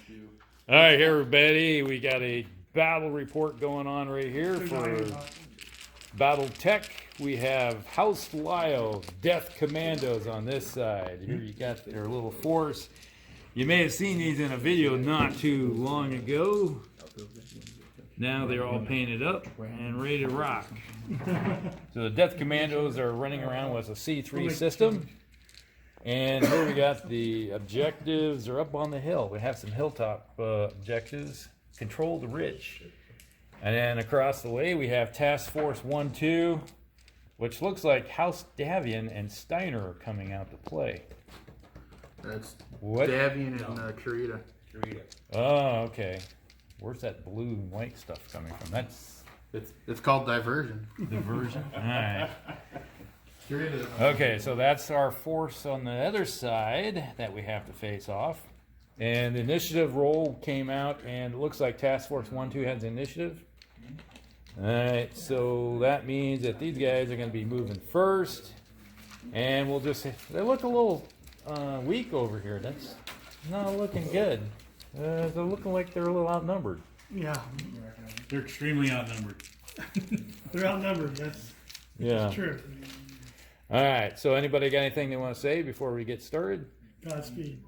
All right, everybody, we got a battle report going on right here for Battletech. We have House Liao Death Commandos on this side. Here you got their little force. You may have seen these in a video not too long ago. Now they're all painted up and ready to rock. So the Death Commandos are running around with a C3 system. And here we got the objectives are up on the hill. We have some hilltop objectives. Control the ridge. And then across the way we have Task Force 1-2, which looks like House Davion and Steiner are coming out to play. That's what? Davion and Kurita. Oh, okay. Where's that blue and white stuff coming from? That's it's called diversion. Diversion? All right. Okay, so that's our force on the other side that we have to face off. And the initiative roll came out, and it looks like Task Force 1-2 has the initiative. Alright, so that means that these guys are going to be moving first. And we'll just... They look a little weak over here. That's not looking good. They're looking like they're a little outnumbered. Yeah. They're extremely outnumbered. They're outnumbered, that's true. Alright, so anybody got anything they want to say before we get started? Godspeed.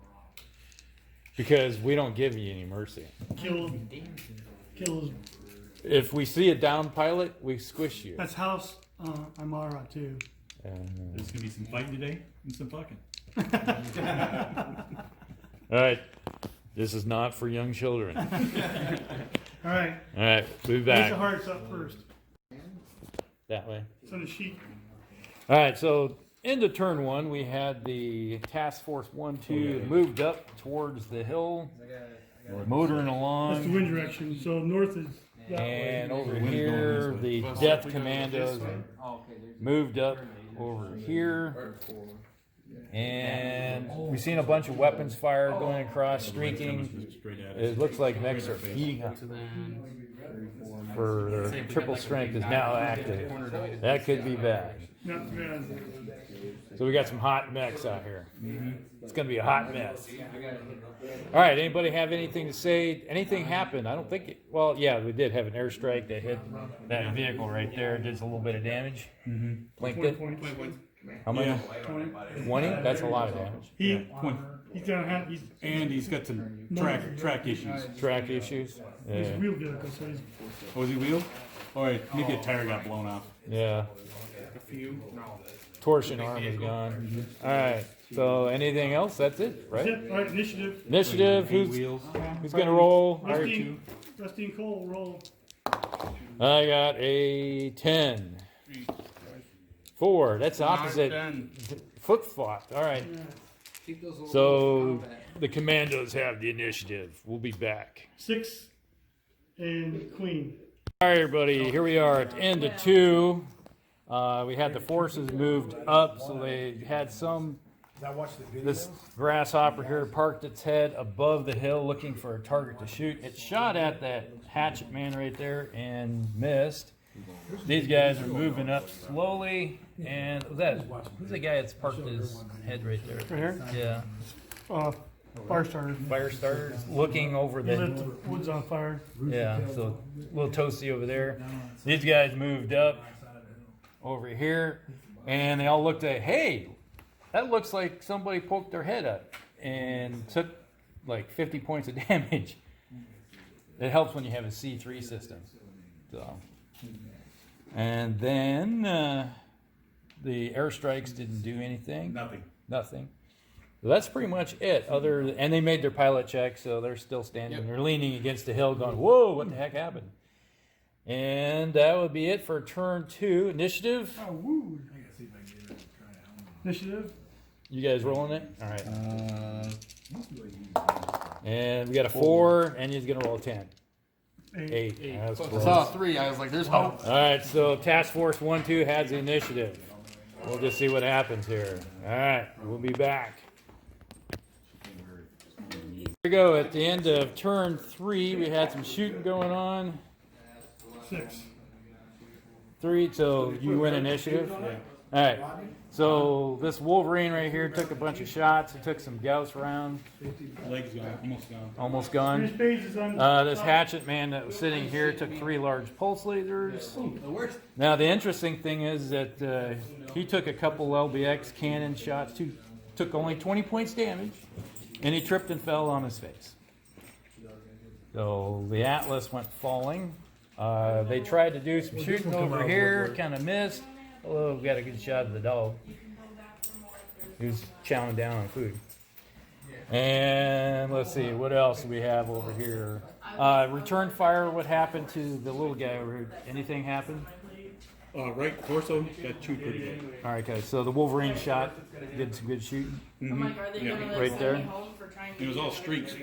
Because we don't give you any mercy. Kills. If we see a down pilot, we squish you. That's House Amara too. There's going to be some fighting today and some fucking. Alright, this is not for young children. Alright. Alright, move Place back. the hearts up first. That way. So the sheet. Alright, so into turn one, we had the Task Force 1-2 moved up towards the hill, motoring That's the along. wind direction. So north is that And way. over here, the Death Commandos moved up over here. And we've seen a bunch of weapons fire going across, streaking. It looks like mechs are feeding up for their triple strength is now active. That could be bad. Not bad. So we got some hot mechs out here. It's going to be a hot mess. All right, anybody have anything to say? Anything happened? I don't think well, yeah, we did have an airstrike that hit that vehicle right there. Did a little bit of damage. Blinked it. How many? 20? That's a lot of damage. He's gonna have And he's got some track issues. Track issues? he's Yeah. wheel vehicle, so he's Was he wheeled? All right, maybe a tire got blown off. Yeah. Torsion arm is gone. All right. So anything else? That's it, right? all right, initiative. Initiative. Who's going to roll? Rusty and Cole roll. I got a 10. 4. That's opposite. Foot fought. All right. So the commandos have the initiative. We'll be back. 6 and Queen. All right, everybody. Here we are at the end of 2. We had the forces moved up, so they had this grasshopper here parked its head above the hill looking for a target to shoot. It shot at that hatchet man right there and missed. These guys are moving up slowly, and who's the guy that's parked his head right there? Right here? Yeah. Fire starter. Fire starters looking over He lit the the woods on fire. yeah, so a little toasty over there. These guys moved up over here, and they all looked at, hey, that looks like somebody poked their head up and took like 50 points of damage. It helps when you have a C3 system. So, and then the airstrikes didn't do anything. Nothing. So that's pretty much it. And they made their pilot check, so they're still standing. They're leaning against the hill, going, "Whoa, what the heck happened?" And that would be it for turn 2. Initiative. Oh, woo. Initiative. You guys rolling it? All right. And we got a 4, and he's gonna roll a 10. 8. That's I close. saw 3. I was like, "There's hope." All right. So Task Force 1-2 has the initiative. We'll just see what happens here. All right. We'll be back. Here we go. At the end of turn 3, we had some shooting going on. 6. 3. So you win initiative. All right. So this Wolverine right here took a bunch of shots. He took some Gauss rounds. Legs gone, almost gone. Almost Here's gone. pages on This hatchet man that was sitting here took 3 large pulse lasers. Now the interesting thing is that he took a couple LBX cannon shots. Took only 20 points damage, and he tripped and fell on his face. So the Atlas went falling. They tried to do some shooting over here, kind of missed. Although we got a good shot of the dog. He was chowing down on food. And let's see, what else do we have over here? Return fire, what happened to the little guy over here? Anything happen? Right torso got chewed pretty good. All right, okay, so the Wolverine shot did some good shooting. I'm like, are they Yeah. gonna Right send there. me home for trying to It was all streaks.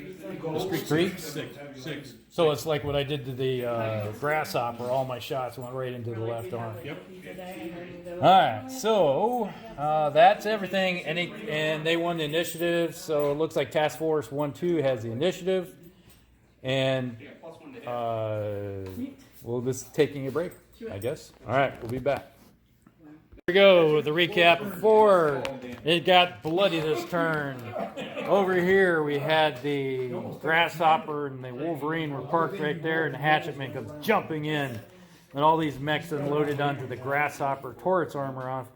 Streaks? Six. So it's like what I did to the grasshopper. All my shots went right into the left arm. Yep. All right, so that's everything. And they won the initiative. So it looks like Task Force 1-2 has the initiative. And we'll just taking a break, I guess. All right, we'll be back. Here we go with the recap before it got bloody this turn. Over here we had the grasshopper and the Wolverine were parked right there, and the hatchetman comes jumping in, and all these mechs unloaded onto the grasshopper, tore its armor off.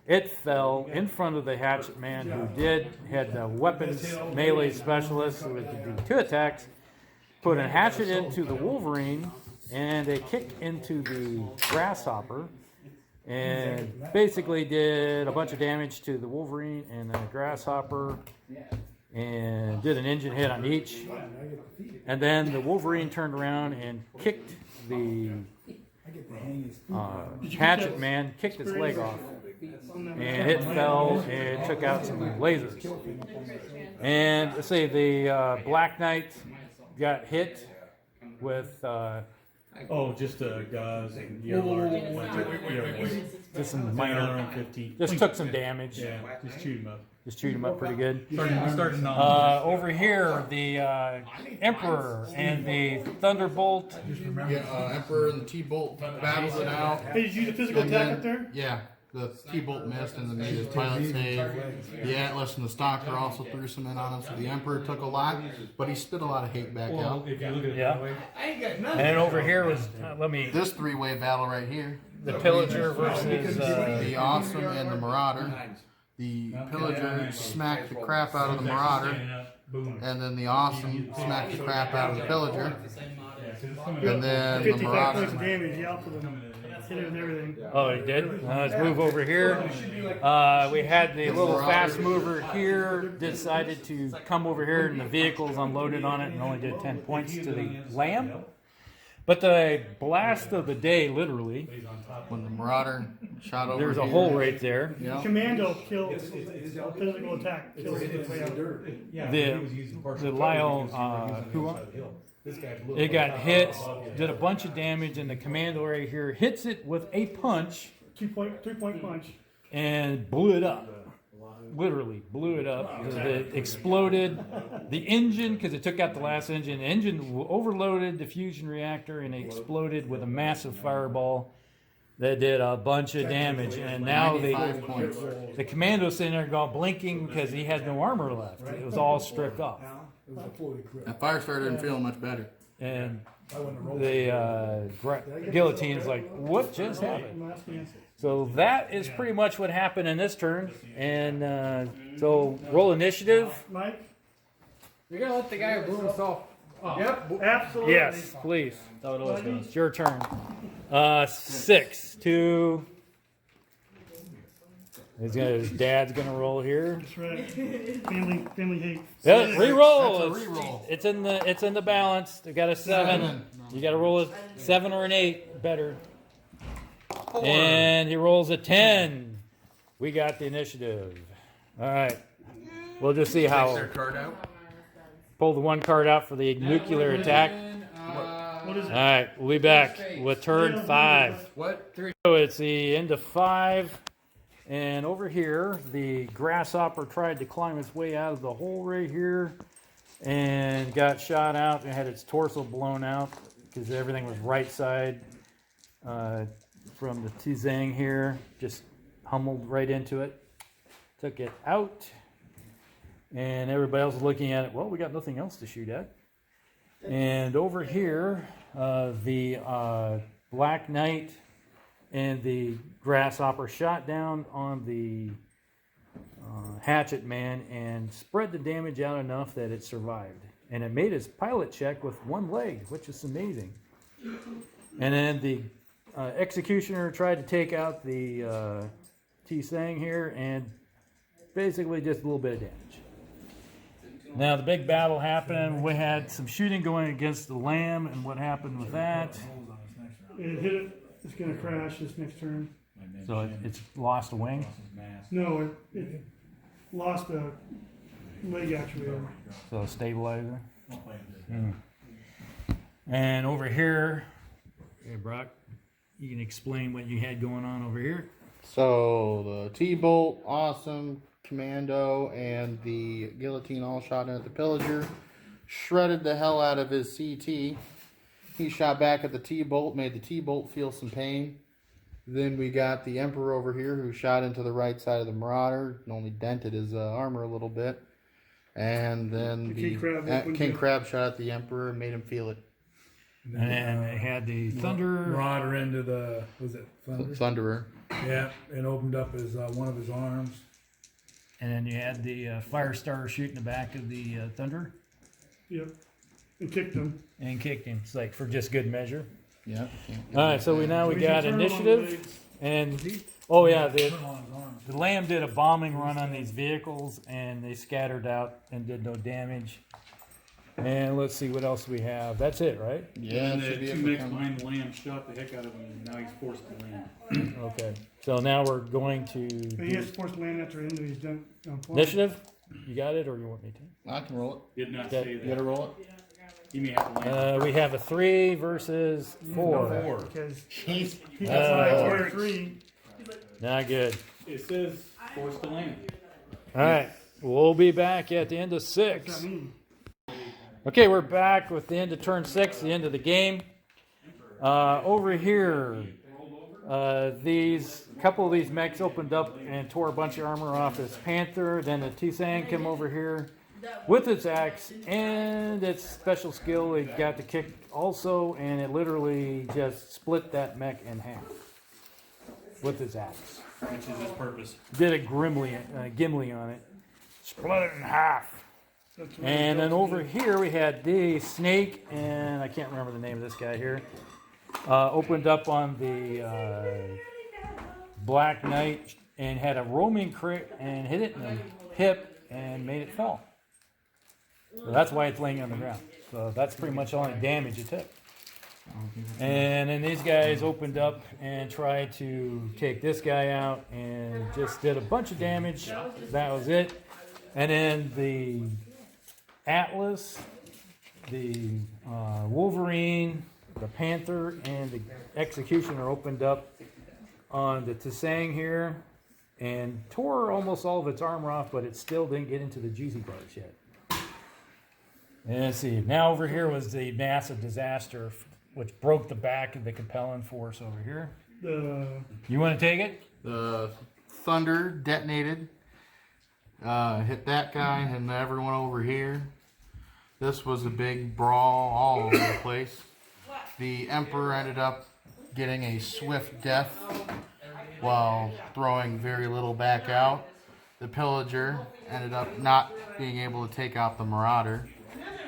It fell in front of the hatchetman, who had the weapons melee specialist who could do 2 attacks, put a hatchet into the Wolverine and a kick into the grasshopper, and basically did a bunch of damage to the Wolverine and the grasshopper, and did an engine hit on each. And then the Wolverine turned around and kicked the hatchet man, kicked its leg off, and it fell and took out some lasers. And let's see, the Black Knight got hit with Just gauze and ELR. just some Minor minor, 15. just took some damage. Yeah, just chewed him up. Just chewed him up pretty good. Starting Over here, the Emperor and the Thunderbolt. Yeah, Emperor and the T-Bolt battled it out. Hey, did you use a physical And attack then- up there? Yeah, the T-Bolt missed and then made his pilot save. The Atlas and the Stalker also threw some in on him, so the Emperor took a lot, but he spit a lot of hate back out. If you look at it Yeah. that way. And over here was, This 3-way battle right here, the Pillager versus. the Awesome and the Marauder. The Pillager smacked the crap out of the Marauder, and then the Awesome smacked the crap out of the Pillager, and then the 55 points of Marauder. damage. Yeah, for them. Hit it with everything. Oh, he did? Let's move over here. We had the little fast mover here, decided to come over here, and the vehicles unloaded on it and only did 10 points to the lamb. But the blast of the day, literally, When the Marauder shot over there's a here, hole right there. Yeah. Commando killed physical attack. Killed it way out. The Liao, it got hit, did a bunch of damage, and the commando right here hits it with a punch 3-point punch. and blew it up. Literally blew it up. It exploded. The engine, because it took out the last engine, the engine overloaded the fusion reactor and it exploded with a massive fireball that did a bunch of damage. And now 95 points. the commando's sitting there going blinking because he had no armor left. It was all stripped off. That Firestarter didn't feel much better. And the guillotine's like, what just happened? So that is pretty much what happened in this turn. And so roll initiative. Mike? You're gonna let the guy who blew himself. Yep. Absolutely. Yes, please. It's your turn. 6 to. His dad's gonna roll here. That's right. Family hate. Yeah, re-roll. That's a re-roll. It's in the balance. They got a 7. You got to roll a 7 or an 8. Better. And he rolls a 10. We got the initiative. All right. We'll just see how. Their card out. Pull the 1 card out for the nuclear attack. What is All it? right. We'll be back with turn 5. What? So it's the end of 5. And over here, the grasshopper tried to climb its way out of the hole right here and got shot out and had its torso blown out because everything was right side from the Tizang here. Just hummeled right into it. Took it out, and everybody else is looking at it. Well, we got nothing else to shoot at. And over here, the Black Knight and the Grasshopper shot down on the Hatchet Man and spread the damage out enough that it survived. And it made his pilot check with one leg, which is amazing. And then the Executioner tried to take out the T-Sang here, and basically just a little bit of damage. Now the big battle happened. We had some shooting going against the Lamb, and what happened with that? It hit it. It's going to crash this next turn. So it's lost a wing. No, it lost a leg actuator. So a stabilizer. And over here, hey Brock, you can explain what you had going on over here. So the T-Bolt, Awesome, Commando, and the Guillotine all shot in at the Pillager. Shredded the hell out of his CT. He shot back at the T-Bolt, made the T-Bolt feel some pain. Then we got the Emperor over here who shot into the right side of the Marauder and only dented his armor a little bit. And then the King Crab shot at the Emperor and made him feel it. And then they had the Thunder Marauder into the, was it Thunder? Thunderer. Yeah, and opened up his one of his arms. And then you had the Firestar shoot in the back of the Thunder. Yep. And kicked him. And kicked him. It's like for just good measure. Yeah. All right, so we got initiative, and oh yeah, the Lamb did a bombing run on these vehicles, and they scattered out and did no damage. And let's see what else we have. That's it, right? Yeah. And the two mechs behind the Lamb shot the heck out of him, and now he's forced to land. Okay, so now we're going to He has forced to land after end he's done. initiative. You got it, or you want me to? I can roll Did not Okay. say it. that. You gotta roll it? He may have to land. We have a 3 versus 4. Because Jeez. he got Uh, 3. Not good. It says forced to land. All right, we'll be back at the end of What's 6. that mean? Okay, we're back with the end of turn 6, the end of the game. Over here, these couple of these mechs opened up and tore a bunch of armor off this Panther. Then the T-Sang came over here with its axe and its special skill. It got the kick also, and it literally just split that mech in half with its axe. Which is his purpose. Did a Gimli on it, split it in half. And then over here we had the Snake, and I can't remember the name of this guy here, opened up on the Black Knight and had a roaming crit and hit it in the hip and made it fall. So that's why it's laying on the ground. So that's pretty much all the damage it took. And then these guys opened up and tried to take this guy out and just did a bunch of damage. That was it. And then the Atlas, the Wolverine, the Panther, and the Executioner opened up on the T-Sang here and tore almost all of its armor off, but it still didn't get into the juicy parts yet. And let's see, now over here was the massive disaster, which broke the back of the Capellan force over here. You want to take it? The Thunder detonated, hit that guy and everyone over here. This was a big brawl all over the place. The Emperor ended up getting a swift death while throwing very little back out. The Pillager ended up not being able to take out the Marauder.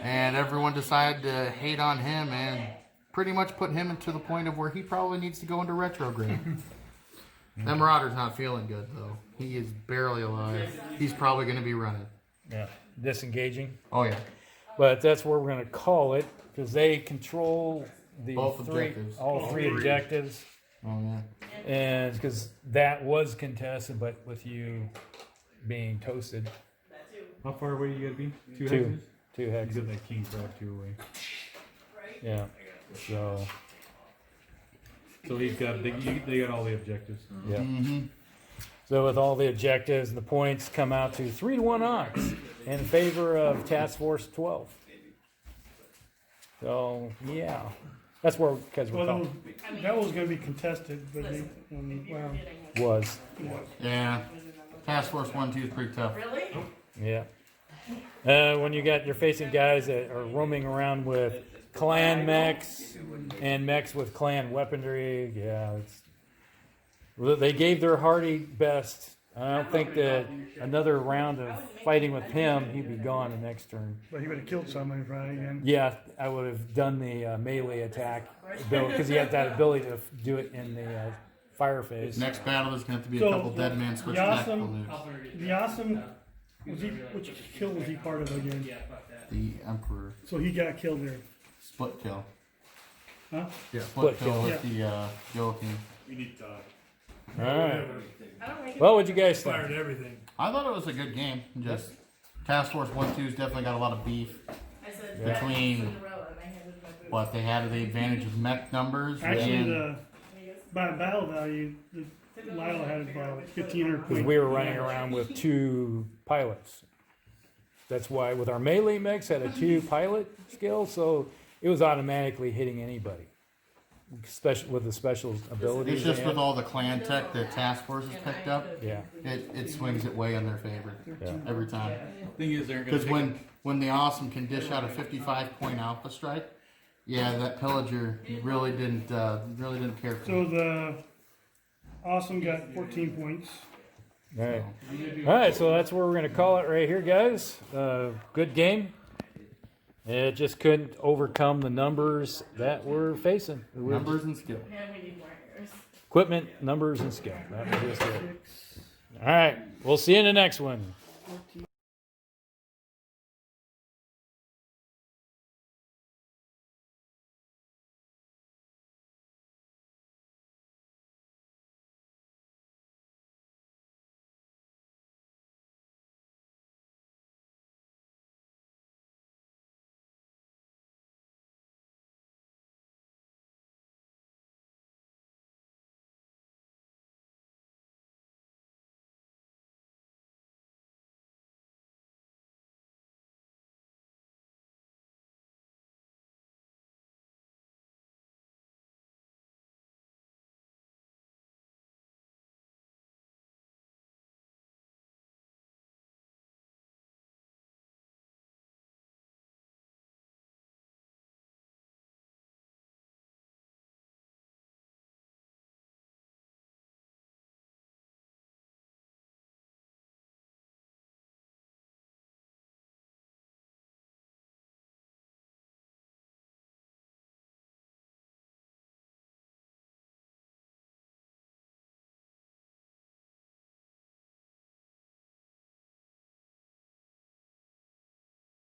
And everyone decided to hate on him and pretty much put him into the point of where he probably needs to go into retrograde. That Marauder's not feeling good, though. He is barely alive. He's probably going to be running. Yeah. Disengaging. Oh, yeah. But that's where we're going to call it, because they control the Both objectives. all three objectives. Oh, yeah. And because that was contested, but with you being toasted. How far away you gotta be? Two Two. hexes? 2 You hexes. got that king crab 2 away. Yeah. So, So he's got they got all the objectives. yeah. Mm-hmm. So with all the objectives, the points come out to 3-1 odds in favor of Task Force 12. So, yeah. That's where because we're Well, calling that was gonna be contested, but he, well, was. Yeah. Task Force 1-2 is pretty tough. Yeah. When you're facing guys that are roaming around with clan mechs and mechs with clan weaponry, yeah, they gave their hearty best. I don't think that another round of fighting with him, he'd be gone the next turn. but he would have killed somebody probably again. Yeah, I would have done the melee attack because he had that ability to do it in the fire phase. Next battle is going to have to be a So, couple dead man switch the tactical awesome- moves. The awesome, which kill was he part of again? The Emperor. So he got killed there. Split kill. Huh? Yeah, Split split kill kill. with the guillotine. We need Todd. All right. Well, what'd you guys think? Fired everything. I thought it was a good game. Just Task Force 1-2's definitely got a lot of beef between what they had the advantage of mech numbers. Actually, and by battle value, Liao had about 1,500 Because points. we were running around with 2 pilots. That's why with our melee mechs had a 2 pilot skill, so it was automatically hitting anybody, especially with the special abilities. it's just they with had. all the clan tech that Task Force has picked up, Yeah, it swings it way in their favor yeah. every time. Thing is, they're gonna Because when the Awesome can dish out a 55-point alpha strike, yeah, that Pillager really didn't care for. So the Awesome got 14 points. All right. All right, so that's where we're going to call it right here, guys. Good game. It just couldn't overcome the numbers that we're facing. Numbers and skill. Equipment, numbers, and skill. That was just it. All right, we'll see you in the next one.